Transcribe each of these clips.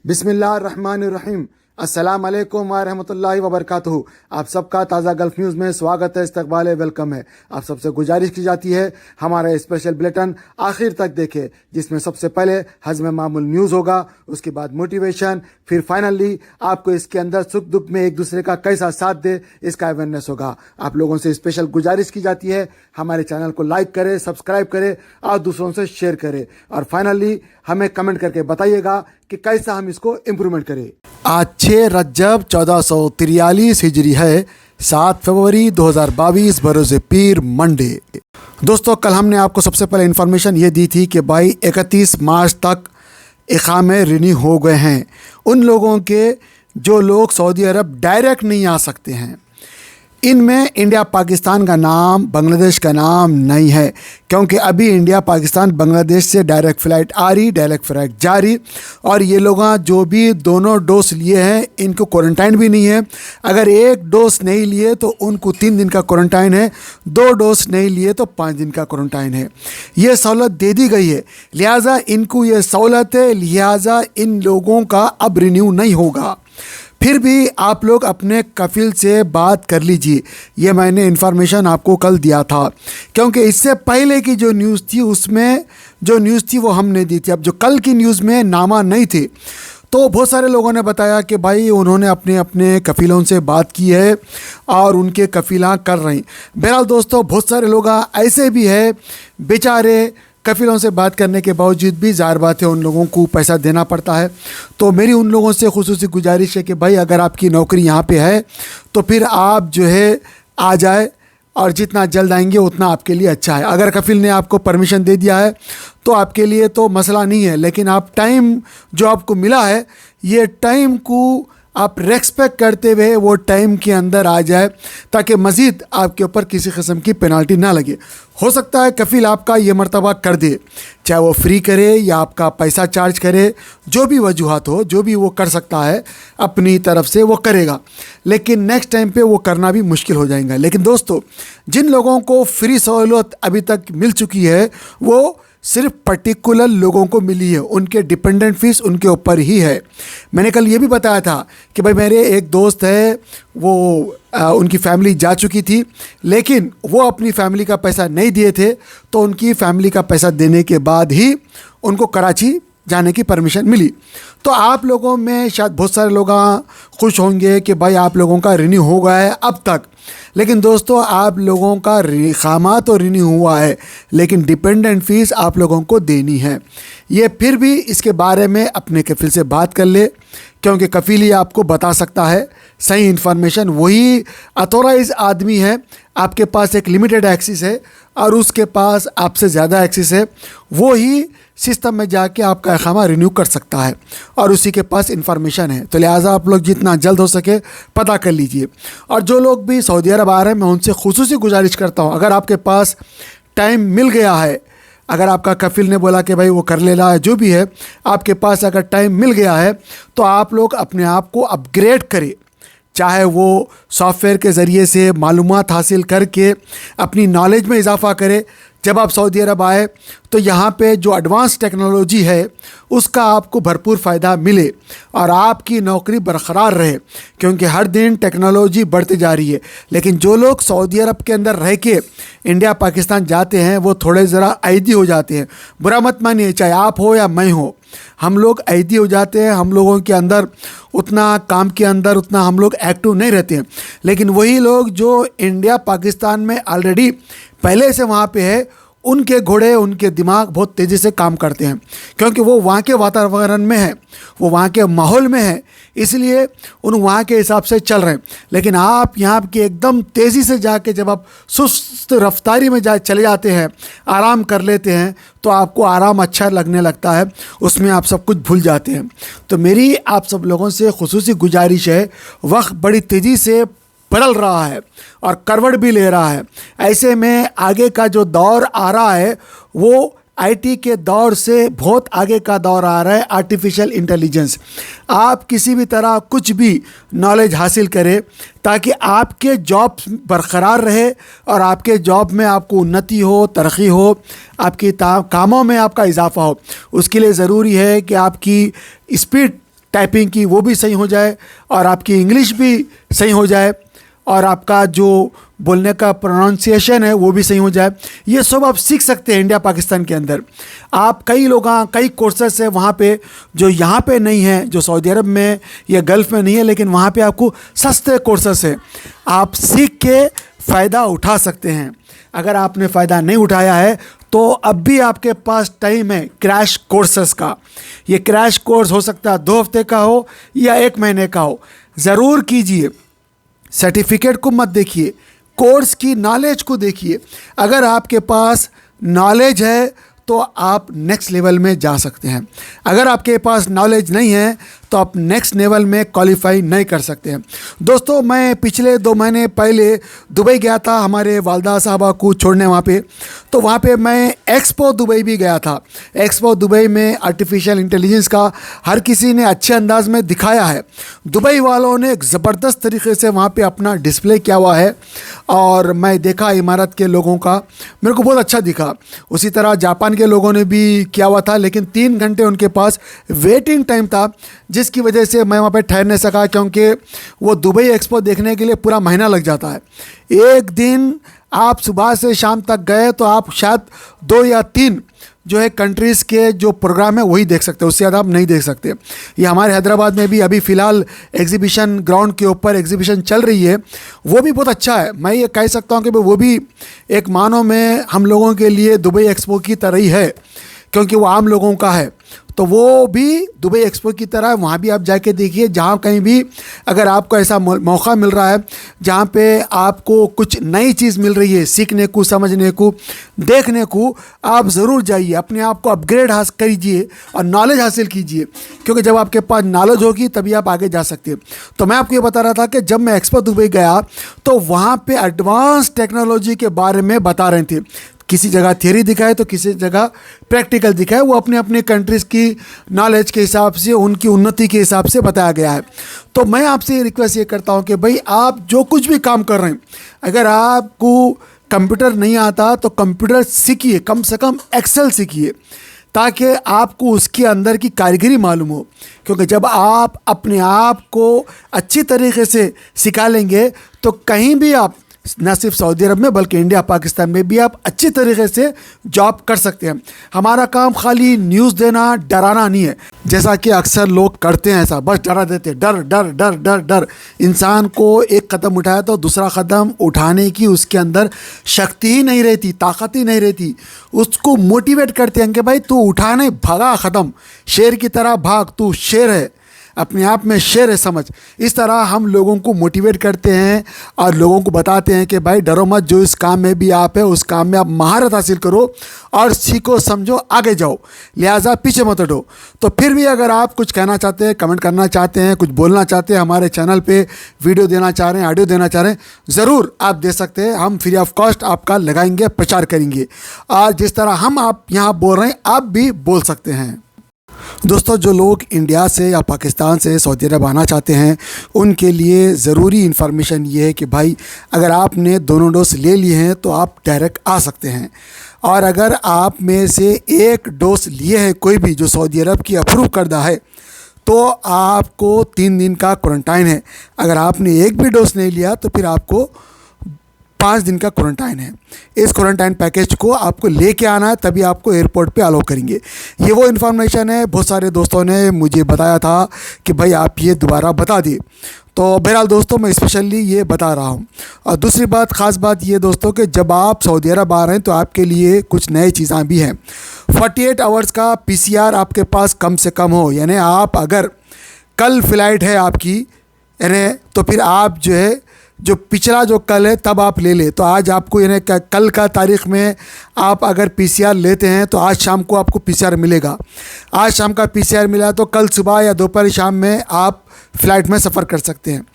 बिस्मिल्लाहिर्रहमानिर्रहीम। अस्सलाम वालेकुम व रहमतुल्लाहि व बरकातुहू। आप सबका ताज़ा गल्फ़ न्यूज़ में स्वागत है, इस्तकबाल है, वेलकम है। आप सबसे गुजारिश की जाती है हमारा स्पेशल बुलेटिन आखिर तक देखें, जिसमें सबसे पहले हज़्म मामूल न्यूज़ होगा, उसके बाद मोटिवेशन, फिर फाइनली आपको इसके अंदर सुख दुख में एक दूसरे का कैसा साथ दे इसका अवेयरनेस होगा। आप लोगों से स्पेशल गुजारिश की जाती है हमारे चैनल को लाइक करें, सब्सक्राइब करें और दूसरों से शेयर करें, और फाइनली हमें कमेंट करके बताइएगा कि कैसा हम इसको इम्प्रूवमेंट करें। आज 6 रजब 1443 हिजरी है, 7 फरवरी 2022 बरोज़ पीर मंडे। दोस्तों, कल हमने आपको सबसे पहले इन्फॉर्मेशन ये दी थी कि भाई 31 मार्च तक इकामे रिन्यू हो गए हैं उन लोगों के जो लोग सऊदी अरब डायरेक्ट नहीं आ सकते हैं। इनमें इंडिया पाकिस्तान का नाम, बांग्लादेश का नाम नहीं है, क्योंकि अभी इंडिया पाकिस्तान बांग्लादेश से डायरेक्ट फ़्लाइट आ रही, डायरेक्ट फ़्लाइट जा रही, और ये लोग जो भी दोनों डोज लिए हैं इनको क्वारंटाइन भी नहीं है। अगर एक डोज नहीं लिए तो उनको 3 दिन का क्वारंटाइन है, 2 डोज नहीं लिए तो 5 दिन का क्वारंटाइन है। ये सहूलत दे दी गई है, लिहाजा इनको ये सहूलत है, लिहाजा इन लोगों का अब रिन्यू नहीं होगा। फिर भी आप लोग अपने कफिल से बात कर लीजिए। ये मैंने इन्फॉर्मेशन आपको कल दिया था, क्योंकि इससे पहले की जो न्यूज़ थी उसमें जो न्यूज़ थी वो हमने दी थी। अब जो कल की न्यूज़ में नामा नहीं थे, तो बहुत सारे लोगों ने बताया कि भाई उन्होंने अपने अपने कफ़ीलों से बात की है और उनके कफ़ीला कर रहे हैं। बहरहाल दोस्तों, बहुत सारे लोग ऐसे भी है बेचारे, कफ़ीलों से बात करने के बावजूद भी ज़ाहिर बात है उन लोगों को पैसा देना पड़ता है। तो मेरी उन लोगों से खुसूसी गुजारिश है कि भाई अगर आपकी नौकरी यहाँ पे है तो फिर आप जो है आ जाए, और जितना जल्द आएंगे उतना आपके लिए अच्छा है। अगर कफ़ील ने आपको परमिशन दे दिया है तो आपके लिए तो मसला नहीं है, लेकिन आप टाइम जो आपको मिला है ये टाइम को आप रेस्पेक्ट करते हुए वो टाइम के अंदर आ जाए, ताकि मज़ीद आपके ऊपर किसी किस्म की पेनाल्टी ना लगे। हो सकता है कफ़ील आपका ये मर्तबा कर दे, चाहे वो फ्री करे या आपका पैसा चार्ज करे, जो भी वजूहात हो, जो भी वो कर सकता है अपनी तरफ से वो करेगा, लेकिन नेक्स्ट टाइम पे वो करना भी मुश्किल हो जाएगा। लेकिन दोस्तों, जिन लोगों को फ्री सहूलत अभी तक मिल चुकी है वो सिर्फ पर्टिकुलर लोगों को मिली है, उनके डिपेंडेंट फ़ीस उनके ऊपर ही है। मैंने कल ये भी बताया था कि भाई मेरे एक दोस्त है, वो उनकी फैमिली जा चुकी थी, लेकिन वो अपनी फैमिली का पैसा नहीं दिए थे, तो उनकी फैमिली का पैसा देने के बाद ही उनको कराची जाने की परमिशन मिली। तो आप लोगों में शायद बहुत सारे लोग खुश होंगे कि भाई आप लोगों का रिन्यू हो गया है अब तक, लेकिन दोस्तों आप लोगों का खामा तो रिन्यू हुआ है, लेकिन डिपेंडेंट फ़ीस आप लोगों को देनी है। ये फिर भी इसके बारे में अपने कफ़ील से बात कर ले, क्योंकि कफ़ील ही आपको बता सकता है सही इन्फॉर्मेशन। वही अथॉराइज आदमी है, आपके पास एक लिमिटेड एक्सेस है और उसके पास आपसे ज़्यादा एक्सेस है, वो ही सिस्टम में जाके आपका इकामा रिन्यू कर सकता है और उसी के पास इन्फॉर्मेशन है। तो लिहाजा आप लोग जितना जल्द हो सके पता कर लीजिए। और जो लोग भी सऊदी अरब आ रहे हैं, मैं उनसे खुसूसी गुजारिश करता हूँ, अगर आपके पास टाइम मिल गया है, अगर आपका कफ़ील ने बोला कि भाई वो कर लेना है, जो भी है आपके पास अगर टाइम मिल गया है, तो आप लोग अपने आप को अपग्रेड करें, चाहे वो सॉफ्टवेयर के ज़रिए से मालूमात हासिल करके अपनी नॉलेज में इजाफ़ा करे। जब आप सऊदी अरब आए तो यहाँ पे जो एडवांस टेक्नोलॉजी है उसका आपको भरपूर फ़ायदा मिले और आपकी नौकरी बरकरार रहे, क्योंकि हर दिन टेक्नोलॉजी बढ़ती जा रही है। लेकिन जो लोग सऊदी अरब के अंदर रह के इंडिया पाकिस्तान जाते हैं वो थोड़े ज़रा ऐदी हो जाते हैं। बुरा मत मानिए, चाहे आप हो या मैं हो, हम लोग ऐदी हो जाते हैं, हम लोगों के अंदर उतना काम के अंदर उतना हम लोग एक्टिव नहीं रहते हैं। लेकिन वही लोग जो इंडिया पाकिस्तान में ऑलरेडी पहले से वहाँ पे है, उनके घोड़े, उनके दिमाग बहुत तेज़ी से काम करते हैं, क्योंकि वो वहाँ के वातावरण में है, वो वहाँ के माहौल में है, इसलिए उन वहाँ के हिसाब से चल रहे हैं। लेकिन आप यहाँ के एकदम तेज़ी से जाके जब आप सुस्त रफ्तारी में चले जाते हैं, आराम कर लेते हैं, तो आपको आराम अच्छा लगने लगता है, उसमें आप सब कुछ भूल जाते हैं। तो मेरी आप सब लोगों से खुसूसी गुजारिश है, वक्त बड़ी तेज़ी से बदल रहा है और करवट भी ले रहा है। ऐसे में आगे का जो दौर आ रहा है वो आईटी के दौर से बहुत आगे का दौर आ रहा है, आर्टिफिशियल इंटेलिजेंस। आप किसी भी तरह कुछ भी नॉलेज हासिल करें ताकि आपके जॉब बरकरार रहे और आपके जॉब में आपको उन्नति हो, तरक्की हो, आपकी कामों में आपका इजाफा हो। उसके लिए ज़रूरी है कि आपकी स्पीड टाइपिंग की वो भी सही हो जाए, और आपकी इंग्लिश भी सही हो जाए, और आपका जो बोलने का प्रोनाउंसिएशन है वो भी सही हो जाए। ये सब आप सीख सकते हैं इंडिया पाकिस्तान के अंदर। आप कई कोर्सेस है वहाँ पे जो यहाँ पे नहीं है, जो सऊदी अरब में या गल्फ़ में नहीं है, लेकिन वहाँ पे आपको सस्ते कोर्सेस है, आप सीख के फ़ायदा उठा सकते हैं। अगर आपने फ़ायदा नहीं उठाया है तो अब भी आपके पास टाइम है क्रैश कोर्सेस का। ये क्रैश कोर्स हो सकता है 2 हफ्ते का हो या 1 महीने का हो, ज़रूर कीजिए। सर्टिफिकेट को मत देखिए, कोर्स की नॉलेज को देखिए। अगर आपके पास नॉलेज है तो आप नेक्स्ट लेवल में जा सकते हैं। अगर आपके पास नॉलेज नहीं है तो आप नेक्स्ट लेवल में क्वालिफाई नहीं कर सकते हैं। दोस्तों, मैं पिछले 2 महीने पहले दुबई गया था हमारे वालदा साहबा को छोड़ने वहाँ पे। तो वहाँ पे मैं एक्सपो दुबई भी गया था। एक्सपो दुबई में आर्टिफिशियल इंटेलिजेंस का हर किसी ने अच्छे अंदाज में दिखाया है। दुबई वालों ने एक ज़बरदस्त तरीके से वहाँ पे अपना डिस्प्ले किया हुआ है, और मैं देखा इमारत के लोगों का, मेरे को बहुत अच्छा दिखा। उसी तरह जापान के लोगों ने भी किया हुआ था, लेकिन 3 घंटे उनके पास वेटिंग टाइम था, जिसकी वजह से मैं वहाँ पे ठहर नहीं सका, क्योंकि वो दुबई एक्सपो देखने के लिए पूरा महीना लग जाता है। एक दिन आप सुबह से शाम तक गए तो आप शायद 2 या 3 जो है कंट्रीज़ के जो प्रोग्राम है वही देख सकते हैं, उससे ज़्यादा आप नहीं देख सकते। ये हमारे हैदराबाद में भी अभी फ़िलहाल एग्जीबिशन ग्राउंड के ऊपर एग्जीबिशन चल रही है, वो भी बहुत अच्छा है। मैं ये कह सकता हूँ कि वो भी एक मानो में हम लोगों के लिए दुबई एक्सपो की तरह ही है, क्योंकि वो आम लोगों का है। तो वो भी दुबई एक्सपो की तरह है, वहाँ भी आप जाके देखिए। जहाँ कहीं भी अगर आपको ऐसा मौका मिल रहा है जहाँ पे आपको कुछ नई चीज़ मिल रही है सीखने को, समझने को, देखने को, आप ज़रूर जाइए, अपने आप को अपग्रेड कीजिए और नॉलेज हासिल कीजिए, क्योंकि जब आपके पास नॉलेज होगी तभी आप आगे जा सकते हैं। तो मैं आपको ये बता रहा था कि जब मैं एक्सपो दुबई गया तो वहाँ पे एडवांस टेक्नोलॉजी के बारे में बता रहे थे। किसी जगह थियरी दिखाए तो किसी जगह प्रैक्टिकल दिखाए, वो अपने अपने कंट्रीज़ की नॉलेज के हिसाब से, उनकी उन्नति के हिसाब से बताया गया है। तो मैं आपसे रिक्वेस्ट ये करता हूँ कि भाई आप जो कुछ भी काम कर रहे हैं, अगर आपको कंप्यूटर नहीं आता तो कंप्यूटर सीखिए, कम से कम एक्सेल सीखिए, ताकि आपको उसके अंदर की कारीगरी मालूम हो। क्योंकि जब आप अपने आप को अच्छी तरीके से सिखा लेंगे तो कहीं भी आप, न सिर्फ सऊदी अरब में बल्कि इंडिया पाकिस्तान में भी आप अच्छी तरीके से जॉब कर सकते हैं। हमारा काम खाली न्यूज़ देना, डराना नहीं है, जैसा कि अक्सर लोग करते हैं। ऐसा बस डरा देते हैं, डर डर डर डर डर। इंसान को एक कदम उठाया तो दूसरा कदम उठाने की उसके अंदर शक्ति ही नहीं रहती, ताकत ही नहीं रहती। उसको मोटिवेट करते हैं कि भाई तू उठा नहीं, भागा ख़त्म, शेर की तरह भाग, तू शेर है, अपने आप में शेर है, समझ। इस तरह हम लोगों को मोटिवेट करते हैं और लोगों को बताते हैं कि भाई डरो मत, जो इस काम में भी आप है उस काम में आप महारत हासिल करो और सीखो, समझो, आगे जाओ, लिहाजा पीछे मत हटो। तो फिर भी अगर आप कुछ कहना चाहते हैं, कमेंट करना चाहते हैं, कुछ बोलना चाहते हैं, हमारे चैनल पे वीडियो देना चाह रहे हैं, ऑडियो देना चाह रहे हैं, ज़रूर आप दे सकते हैं। हम फ्री ऑफ कॉस्ट आपका लगाएंगे, प्रचार करेंगे, और जिस तरह हम आप यहाँ बोल रहे हैं आप भी बोल सकते हैं। दोस्तों, जो लोग इंडिया से या पाकिस्तान से सऊदी अरब आना चाहते हैं उनके लिए ज़रूरी इन्फॉर्मेशन ये है कि भाई अगर आपने दोनों डोज ले लिए हैं तो आप डायरेक्ट आ सकते हैं, और अगर आप में से एक डोज लिए है कोई भी जो सऊदी अरब की अप्रूव करदा है तो आपको 3 दिन का क्वारंटाइन है। अगर आपने एक भी डोज नहीं लिया तो फिर आपको 5 दिन का क्वारंटाइन है। इस क्वारंटाइन पैकेज को आपको लेके आना है, तभी आपको एयरपोर्ट पे अलाउ करेंगे। ये वो इन्फॉर्मेशन है, बहुत सारे दोस्तों ने मुझे बताया था कि भाई आप ये दोबारा बता दिए, तो बहरहाल दोस्तों मैं स्पेशली ये बता रहा हूँ। और दूसरी बात, ख़ास बात ये दोस्तों कि जब आप सऊदी अरब आ रहे हैं तो आपके लिए कुछ नई चीज़ें भी हैं। 48 आवर्स का PCR आपके पास कम से कम हो, यानी आप अगर कल फ़्लाइट है आपकी, यानी तो फिर आप जो है जो पिछला जो कल है तब आप ले ले, तो आज आपको यानी कल का तारीख़ में आप अगर PCR लेते हैं तो आज शाम को आपको PCR मिलेगा। आज शाम का PCR मिला तो कल सुबह या दोपहर शाम में आप फ़्लाइट में सफ़र कर सकते हैं।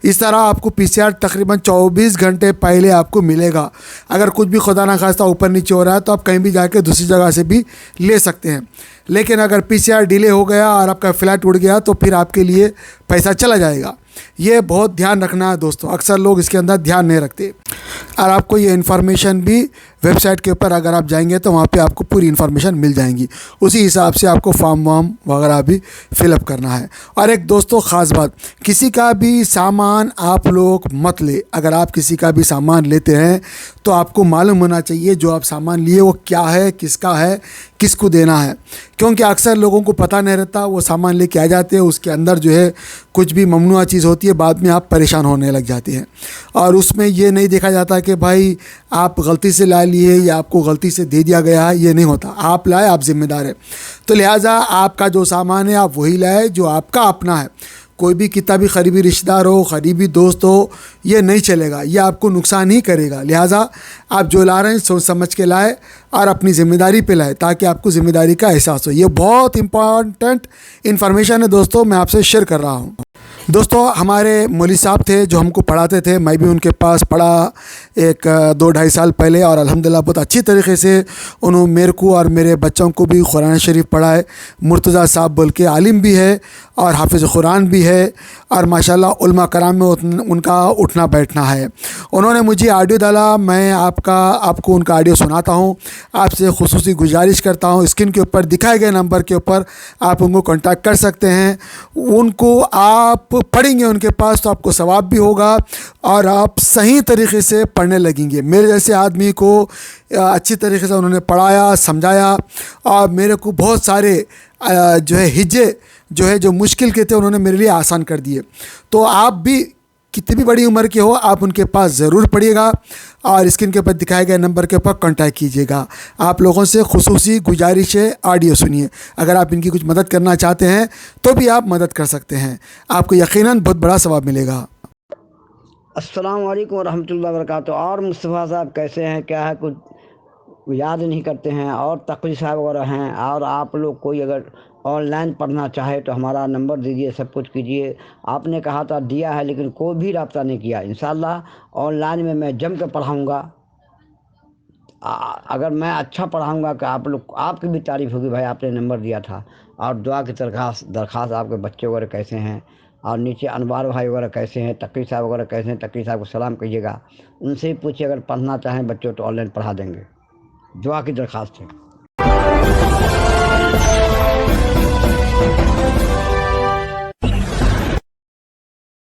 इस तरह आपको PCR तकरीबन 24 घंटे पहले आपको मिलेगा। अगर कुछ भी खुदा ना खास्ता ऊपर नीचे हो रहा है तो आप कहीं भी जाके दूसरी जगह से भी ले सकते हैं। लेकिन अगर PCR डिले हो गया और आपका फ़्लाइट उड़ गया तो फिर आपके लिए पैसा चला जाएगा। ये बहुत ध्यान रखना है दोस्तों, अक्सर लोग इसके अंदर ध्यान नहीं रखते। और आपको ये इन्फॉर्मेशन भी वेबसाइट के ऊपर अगर आप जाएंगे तो वहाँ पे आपको पूरी इन्फॉर्मेशन मिल जाएंगी। उसी हिसाब से आपको फॉर्म वार्म वगैरह भी फिलअप करना है। और एक दोस्तों ख़ास बात, किसी का भी सामान आप लोग मत ले। अगर आप किसी का भी सामान लेते हैं तो आपको मालूम होना चाहिए जो आप सामान लिए वो क्या है, किसका है, किसको देना है। क्योंकि अक्सर लोगों को पता नहीं रहता, वो सामान लेके आ जाते हैं, उसके अंदर जो है कुछ भी ममनुआ चीज़ होती है, बाद में आप परेशान होने लग जाते हैं। और उसमें ये नहीं देखा जाता कि भाई आप गलती से ला लिए या आपको गलती से दे दिया गया है, ये नहीं होता। आप लाए, आप ज़िम्मेदार है। तो लिहाजा आपका जो सामान है आप वही लाए जो आपका अपना है। कोई भी कितना भी करीबी रिश्तेदार हो, करीबी दोस्त हो, ये नहीं चलेगा, ये आपको नुकसान ही करेगा। लिहाजा आप जो ला रहे हैं सोच समझ के लाए और अपनी ज़िम्मेदारी पे लाए, ताकि आपको ज़िम्मेदारी का एहसास हो। ये बहुत इंपॉर्टेंट इन्फॉर्मेशन है दोस्तों, मैं आपसे शेयर कर रहा हूँ। दोस्तों हमारे मौलवी साहब थे जो हमको पढ़ाते थे, मैं भी उनके पास पढ़ा एक 2-2.5 साल पहले, और अल्हम्दुलिल्लाह बहुत अच्छी तरीके से उन्होंने मेरे को और मेरे बच्चों को भी कुरान शरीफ पढ़ाए। मुर्तज़ा साहब बोल के आलिम भी है और हाफिज़ कुरान भी है, और माशाल्लाह उलमा कराम में उनका उठना बैठना है। उन्होंने मुझे ऑडियो डाला, मैं आपको उनका ऑडियो सुनाता हूँ। आपसे खुसूसी गुजारिश करता हूँ, स्क्रीन के ऊपर दिखाए गए नंबर के ऊपर आप उनको कांटेक्ट कर सकते हैं। उनको आप पढ़ेंगे उनके पास तो आपको सवाब भी होगा और आप सही तरीके से पढ़ने लगेंगे। मेरे जैसे आदमी को अच्छी तरीके से उन्होंने पढ़ाया, समझाया, और मेरे को बहुत सारे जो है हिज्जे जो मुश्किल के थे उन्होंने मेरे लिए आसान कर दिए। तो आप भी कितनी भी बड़ी उम्र के हो, आप उनके पास ज़रूर पढ़िएगा और स्क्रीन के ऊपर दिखाए गए नंबर के ऊपर कांटेक्ट कीजिएगा। आप लोगों से खुसूसी गुजारिश है, ऑडियो सुनिए। अगर आप इनकी कुछ मदद करना चाहते हैं तो भी आप मदद कर सकते हैं, आपको यकीनन बहुत बड़ा सवाब मिलेगा। अस्सलाम वालेकुम रहमतुल्लाहि व बरकातहू। और मुस्तफ़ा साहब कैसे हैं, क्या है, कुछ याद नहीं करते हैं। और तक़वी साहब वगैरह हैं। और आप लोग कोई अगर ऑनलाइन पढ़ना चाहे तो हमारा नंबर दीजिए, सब कुछ कीजिए। आपने कहा था दिया है, लेकिन कोई भी रब्ता नहीं किया। इंशाअल्लाह ऑनलाइन में मैं जम कर पढ़ाऊँगा। अगर मैं अच्छा पढ़ाऊँगा कि आप लोग, आपकी भी तारीफ़ होगी, भाई आपने नंबर दिया था। और दुआ की दरख्वास्त आपके बच्चे वगैरह कैसे हैं, और नीचे अनवार भाई वगैरह कैसे हैं, तक़वी साहब वगैरह कैसे हैं, तक़वी साहब को सलाम कहिएगा। उनसे ही पूछिए, अगर पढ़ना चाहें बच्चों तो ऑनलाइन पढ़ा देंगे। दुआ की दरख्वास्त है।